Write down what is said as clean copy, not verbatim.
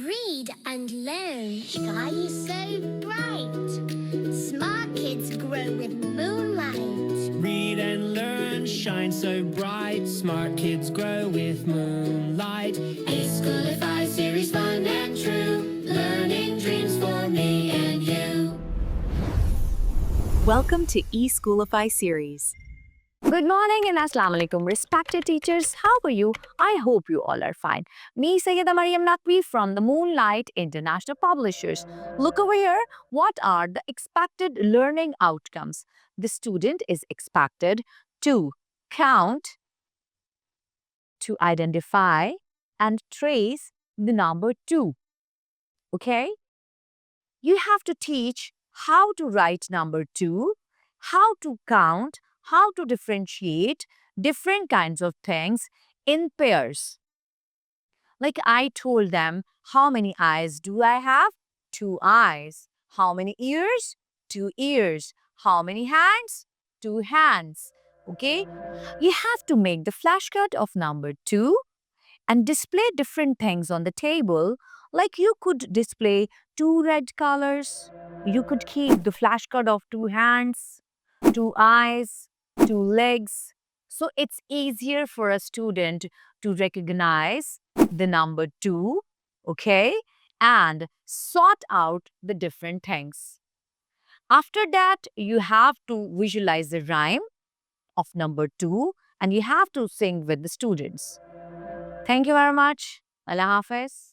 Read and learn, shine so bright. Smart kids grow with moonlight. Read and learn, shine so bright. Smart kids grow with moonlight. eSchoolify series, fun and true. Learning dreams for me and you. Welcome to eSchoolify series. Good morning and Assalamu alaikum, respected teachers. How are you? I hope you all are fine. Me, Sayyida Maryam Naqvi from the Moonlight International Publishers. Look over here. What are the expected learning outcomes? The student is expected to count, to identify, and trace the number 2. Okay? You have to teach how to write number 2, how to count, how to differentiate different kinds of things in pairs. Like I told them, how many eyes do I have? 2 eyes. How many ears? 2 ears. How many hands? 2 hands. Okay? You have to make the flashcard of number 2 and display different things on the table. Like you could display 2 red colors. You could keep the flashcard of 2 hands, 2 eyes, 2 legs. So it's easier for a student to recognize the number 2, okay, and sort out the different things. After that, you have to visualize the rhyme of number 2 and you have to sing with the students. Thank you very much. Allah Hafiz.